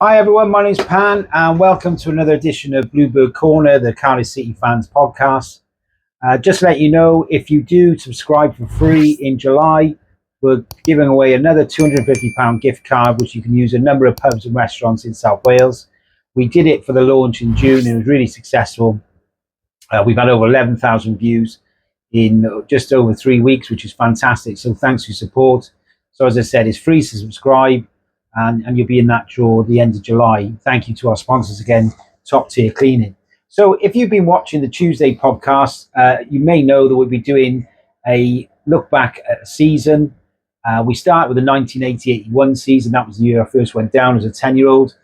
Hi everyone, my name's Pan and welcome to another edition of Bluebird Corner, the Cardiff City fans podcast. Just to let you know, if you do subscribe for free in July, we're giving away another £250 gift card, which you can use at a number of pubs and restaurants in South Wales. We did it for the launch in June and it was really successful. We've had over 11,000 views in just over 3 weeks, which is fantastic. So thanks for your support. So as I said, it's free to subscribe and you'll be in that draw at the end of July. Thank you to our sponsors again, Top Tier Cleaning. So if you've been watching the Tuesday podcast, you may know that we'll be doing a look back at a season. We start with the 1980-81 season. That was the year I first went down as a 10-year-old.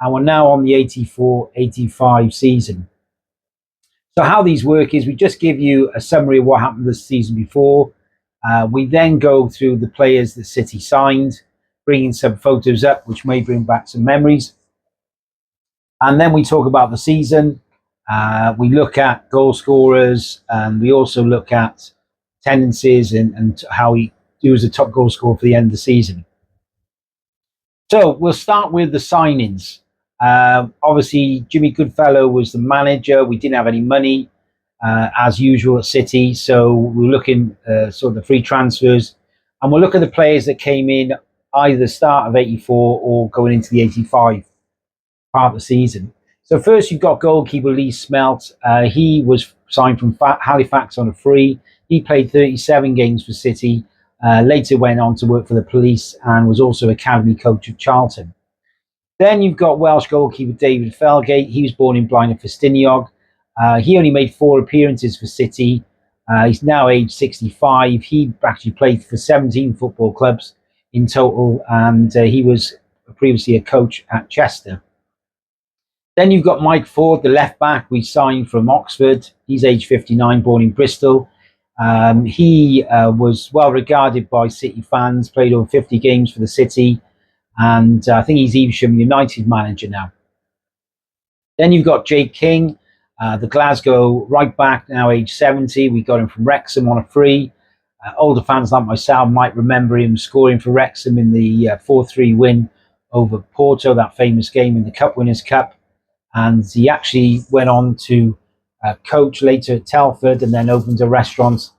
And we're now on the 84-85 season. So how these work is we just give you a summary of what happened this season before. We then go through the players that City signed, bringing some photos up, which may bring back some memories. And then we talk about the season. We look at goal scorers, and we also look at tendencies and how he was a top goal scorer for the end of the season. So we'll start with the signings. Obviously, Jimmy Goodfellow was the manager. We didn't have any money, as usual at City. So we're looking sort of the free transfers. And we'll look at the players that came in either the start of 84 or going into the 85 part of the season. So first you've got goalkeeper Lee Smelt. He was signed from Halifax on a free. He played 37 games for City. Later went on to work for the police and was also academy coach of Charlton. Then you've got Welsh goalkeeper David Felgate. He was born in Blaen and Festiniog. He only made 4 appearances for City. He's now age 65. He actually played for 17 football clubs in total, and he was previously a coach at Chester. Then you've got Mike Ford, the left back we signed from Oxford. He's age 59, born in Bristol. He was well regarded by City fans, played over 50 games for the City, and I think he's Evesham United manager now. Then you've got Jake King, the Glasgow right back, now age 70. We got him from Wrexham on a free. Older fans like myself might remember him scoring for Wrexham in the 4-3 win over Porto, that famous game in the Cup Winners' Cup. And he actually went on to coach later at Telford and then opened a restaurant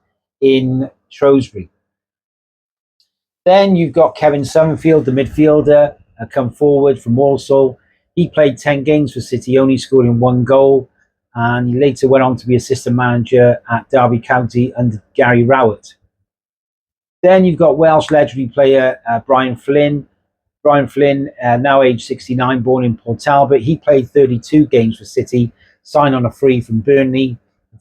in Shrewsbury. Then you've got Kevin Summerfield, the midfielder, come forward from Walsall. He played 10 games for City, only scoring 1 goal. And he later went on to be assistant manager at Derby County under Gary Rowett. Then you've got Welsh legendary player Brian Flynn. Brian Flynn, now age 69, born in Port Talbot. He played 32 games for City, signed on a free from Burnley.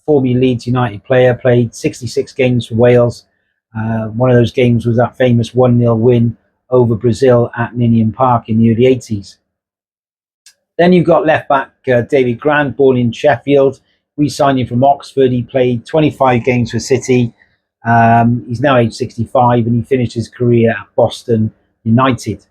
Former Leeds United player, played 66 games for Wales. One of those games was that famous 1-0 win over Brazil at Ninian Park in the early 80s. Then you've got left back David Grant, born in Sheffield. We signed him from Oxford. He played 25 games for City. He's now age 65 and he finished his career at Boston United.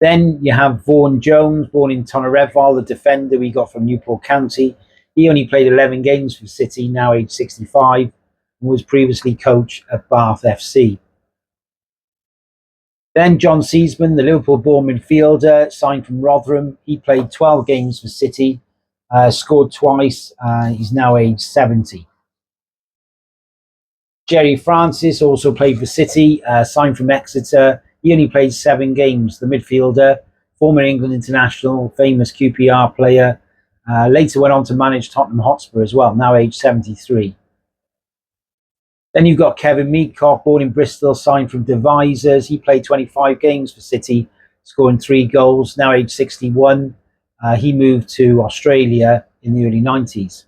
Then you have Vaughan Jones, born in Tonnerefol, the defender we got from Newport County. He only played 11 games for City, now age 65, and was previously coach at Bath FC. Then John Seasman, the Liverpool-born midfielder, signed from Rotherham. He played 12 games for City, scored twice. He's now age 70. Jerry Francis also played for City, signed from Exeter. He only played 7 games. The midfielder, former England international, famous QPR player, later went on to manage Tottenham Hotspur as well, now age 73. Then you've got Kevin Meadcock, born in Bristol, signed from Devisers. He played 25 games for City, scoring 3 goals, now age 61. He moved to Australia in the early 90s.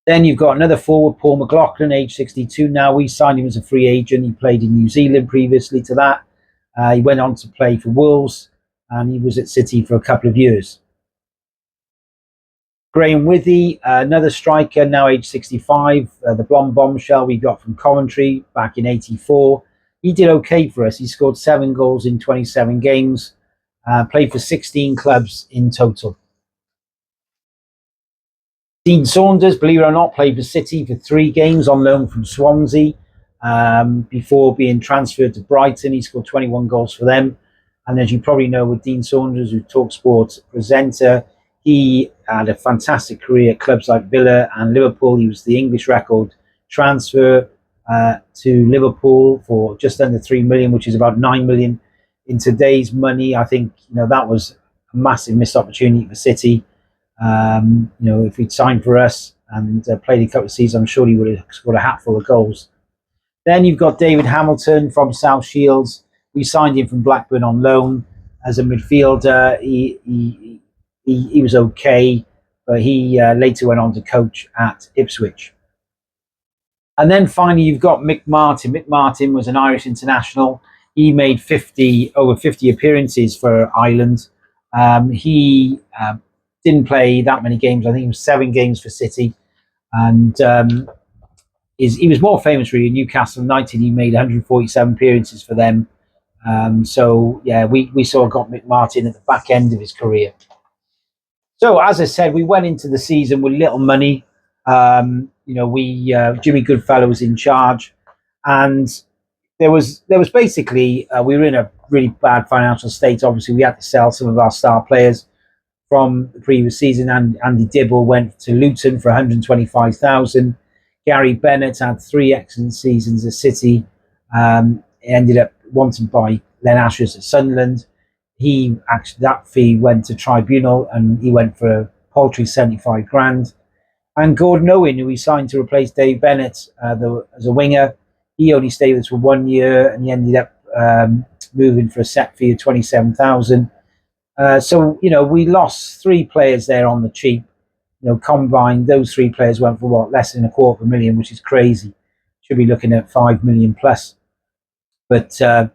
Then you've got another forward, Paul McLaughlin, age 62 now. We signed him as a free agent. He played in New Zealand previously to that. He went on to play for Wolves, and he was at City for a couple of years. Graham Withy, another striker, now age 65, the blonde bombshell we got from Coventry back in 84. He did okay for us. He scored 7 goals in 27 games, played for 16 clubs in total. Dean Saunders, believe it or not, played for City for 3 games on loan from Swansea before being transferred to Brighton. He scored 21 goals for them. And as you probably know, with Dean Saunders, who TalkSport presenter, he had a fantastic career at clubs like Villa and Liverpool. He was the English record transfer to Liverpool for just under 3 million, which is about 9 million in today's money. I think that was a massive missed opportunity for City. If he'd signed for us and played a couple of seasons, I'm sure he would have scored a hatful of goals. Then you've got David Hamilton from South Shields. We signed him from Blackburn on loan as a midfielder. He was okay, but he later went on to coach at Ipswich. And then finally, you've got Mick Martin. Mick Martin was an Irish international. He made over 50 appearances for Ireland. He didn't play that many games. I think it was 7 games for City. And he was more famous really in Newcastle United. He made 147 appearances for them. We sort of got Mick Martin at the back end of his career. So as I said, we went into the season with little money. Jimmy Goodfellow was in charge, and there was basically we were in a really bad financial state. Obviously, we had to sell some of our star players from the previous season. And Andy Dibble went to Luton for 125,000. Gary Bennett had 3 excellent seasons at City. Ended up wanted by Len Ashers at Sunderland. That fee went to tribunal, and he went for a paltry 75 grand. And Gordon Owen, who he signed to replace Dave Bennett as a winger, he only stayed with us for 1 year, and he ended up moving for a set fee of 27,000. We lost 3 players there on the cheap. Combined, those 3 players went for less than $250,000, which is crazy. Should be looking at 5 million plus. But that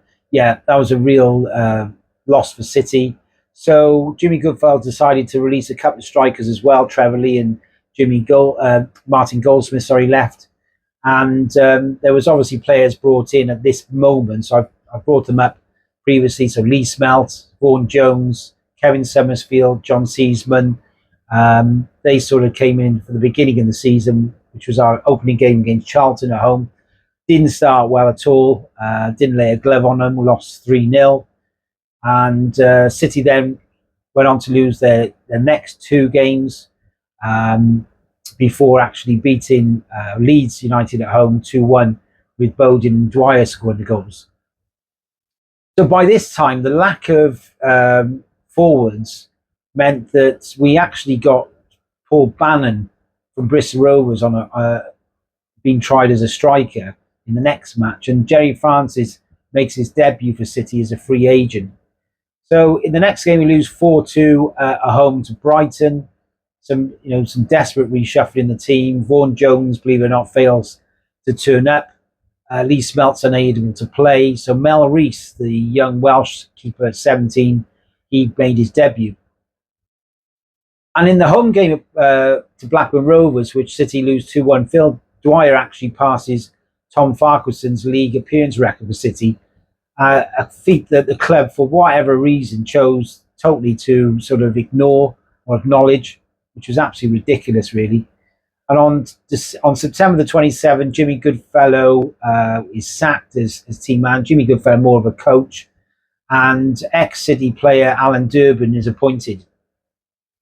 was a real loss for City. So Jimmy Goodfellow decided to release a couple of strikers as well. Trevor Lee and Martin Goldsmith, left. And there was obviously players brought in at this moment. So I brought them up previously. So Lee Smelt, Vaughan Jones, Kevin Summersfield, John Seasman. They sort of came in for the beginning of the season, which was our opening game against Charlton at home. Didn't start well at all. Didn't lay a glove on them. We lost 3-0. And City then went on to lose their next 2 games before actually beating Leeds United at home 2-1 with Bowden and Dwyer scoring the goals. So by this time, the lack of forwards meant that we actually got Paul Bannon from Bristol Rovers being tried as a striker in the next match, and Jerry Francis makes his debut for City as a free agent. So in the next game, we lose 4-2 at home to Brighton. Some desperate reshuffling in the team. Vaughan Jones, believe it or not, fails to turn up. Lee Smelt's unable to play. So Mel Rees, the young Welsh keeper at 17, he made his debut. And in the home game to Blackburn Rovers, which City lose 2-1, Phil Dwyer actually passes Tom Farquharson's league appearance record for City, a feat that the club, for whatever reason, chose totally to sort of ignore or acknowledge, which was absolutely ridiculous, really. And on September the 27th, Jimmy Goodfellow is sacked as team man. Jimmy Goodfellow, more of a coach, and ex-City player Alan Durbin is appointed.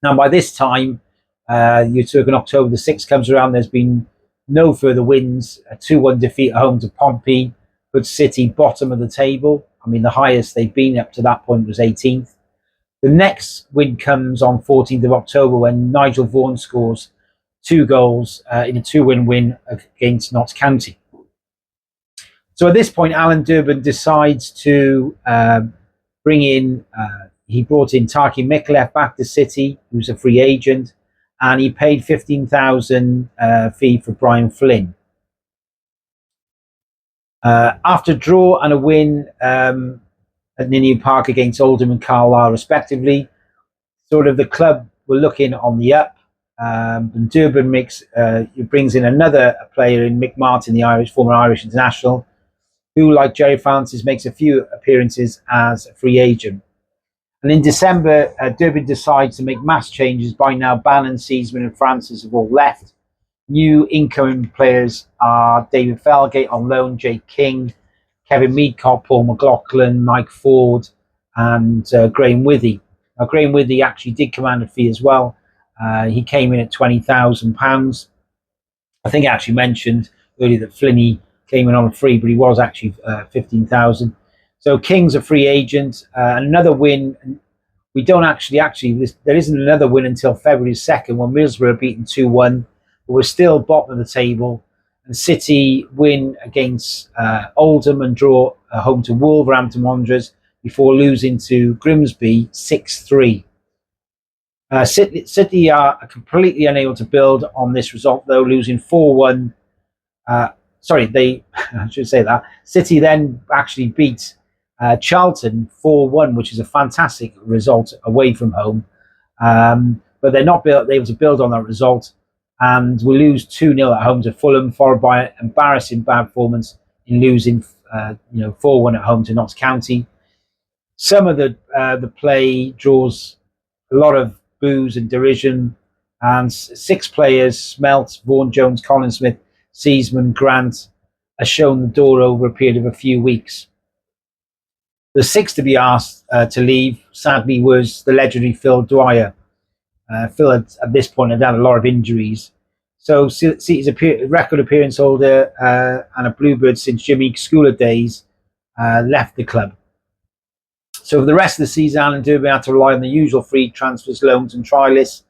Now, by this time, you're talking October the 6th comes around, there's been no further wins. A 2-1 defeat at home to Pompey puts City bottom of the table. I mean, the highest they've been up to that point was 18th. The next win comes on 14th of October when Nigel Vaughan scores 2 goals in a 2-1 win against Notts County. So at this point, Alan Durbin decides to he brought in Taki Micallef back to City, who's a free agent, and he paid 15,000 fee for Brian Flynn. After a draw and a win at Ninian Park against Oldham and Carlisle, respectively, sort of the club were looking on the up. And Durbin brings in another player in Mick Martin, the former Irish international, who, like Jerry Francis, makes a few appearances as a free agent. And in December, Durbin decides to make mass changes. By now, Bannon, Seasman and Francis have all left. New incoming players are David Felgate on loan, Jake King, Kevin Meadcock, Paul McLaughlin, Mike Ford, and Graham Withy. Now, Graham Withy actually did command a fee as well. He came in at £20,000. I think I actually mentioned earlier that Flinney came in on a free, but he was actually 15,000. So King's a free agent. Another win. We don't actually there isn't another win until February 2nd when Middlesbrough are beaten 2-1, but we're still bottom of the table. And City win against Oldham and draw home to Wolverhampton Wanderers before losing to Grimsby 6-3. City are completely unable to build on this result, though, losing 4-1. I should say that. City then actually beat Charlton 4-1, which is a fantastic result away from home. But they're not able to build on that result, and we lose 2-0 at home to Fulham, followed by an embarrassing bad performance in losing 4-1 at home to Notts County. Some of the play draws a lot of boos and derision, and 6 players, Smelt, Vaughan Jones, Colin Smith, Seaman, Grant, are shown the door over a period of a few weeks. The 6th to be asked to leave, sadly, was the legendary Phil Dwyer. Phil at this point had a lot of injuries. So City's record appearance holder and a Bluebird since Jimmy Schooler days left the club. So for the rest of the season, Alan Durban had to rely on the usual free transfers, loans and trialists.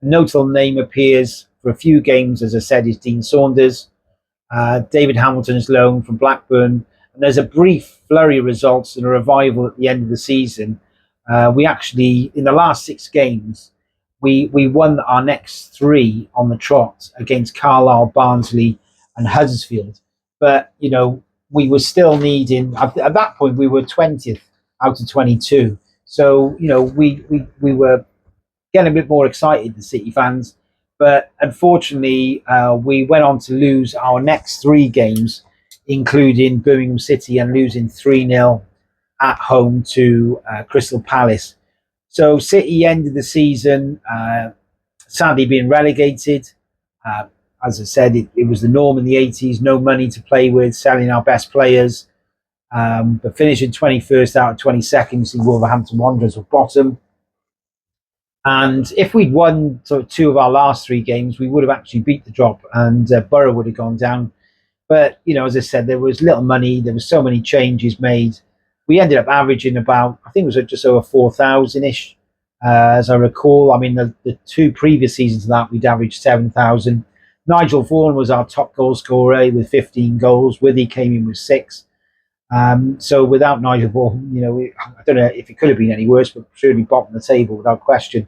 A notable name appears for a few games, as I said, is Dean Saunders. David Hamilton's loan from Blackburn. And there's a brief flurry of results and a revival at the end of the season. We actually, in the last 6 games, we won our next 3 on the trot against Carlisle, Barnsley and Huddersfield. But, we were still needing, at that point, we were 20th out of 22. So, we were getting a bit more excited, the City fans. But unfortunately, we went on to lose our next 3 games, including Birmingham City, and losing 3-0 at home to Crystal Palace. So City ended the season sadly being relegated. As I said, it was the norm in the 80s, no money to play with, selling our best players. But finishing 21st out of 22nd, the Wolverhampton Wanderers were bottom. And if we'd won sort of 2 of our last 3 games, we would have actually beat the drop, and Borough would have gone down. But, as I said, there was little money. There were so many changes made. We ended up averaging about, I think it was just over 4,000-ish, as I recall. I mean, the 2 previous seasons of that, we'd averaged 7,000. Nigel Vaughan was our top goal scorer with 15 goals. Withy came in with 6. So without Nigel Vaughan, I don't know if it could have been any worse, but surely bottom of the table without question.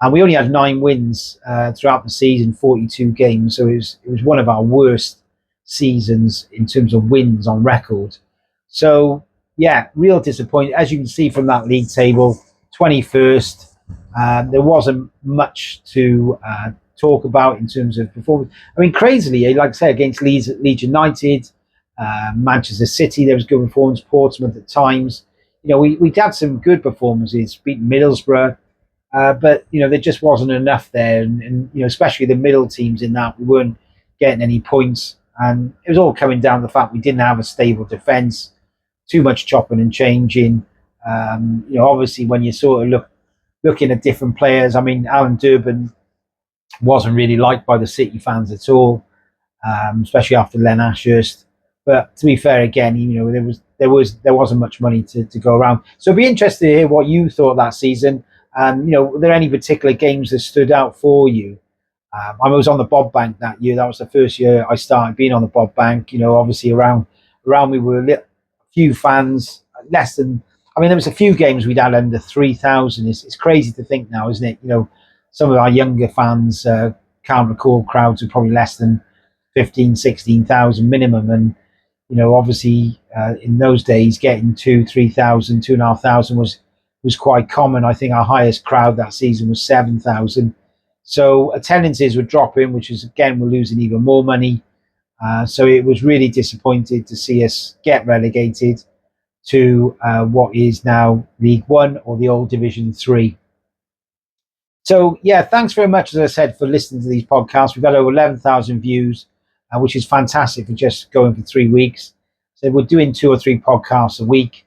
And we only had 9 wins throughout the season, 42 games. So it was one of our worst seasons in terms of wins on record. So yeah, real disappointing. As you can see from that league table, 21st. There wasn't much to talk about in terms of performance. I mean, crazily, like I said, against Leeds United, Manchester City, there was good performance. Portsmouth at times. We'd had some good performances, beating Middlesbrough, but there just wasn't enough there, and especially the middle teams in that, we weren't getting any points, and it was all coming down to the fact we didn't have a stable defence, too much chopping and changing. Obviously when you sort of looking at different players, I mean, Alan Durban wasn't really liked by the City fans at all, especially after Len Ashurst. But to be fair, again, there wasn't much money to go around. So it'd be interesting to hear what you thought that season. Were there any particular games that stood out for you? I was on the Bob Bank that year. That was the first year I started being on the Bob Bank. Obviously around me were a few fans, less than. I mean, there was a few games we'd had under 3,000. It's crazy to think now, isn't it? Some of our younger fans can't recall crowds of probably less than 15, 16,000 minimum, and obviously in those days getting 3,000, 2,500 was quite common. I think our highest crowd that season was 7,000. So attendances were dropping, which is, again, we're losing even more money. So it was really disappointed to see us get relegated to what is now League One, or the old Division 3. So yeah, thanks very much, as I said, for listening to these podcasts. We've got over 11,000 views, which is fantastic for just going for 3 weeks. So we're doing 2 or 3 podcasts a week.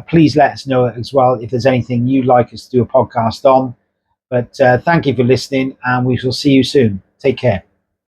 Please let us know as well if there's anything you'd like us to do a podcast on. But thank you for listening, and we shall see you soon. Take care.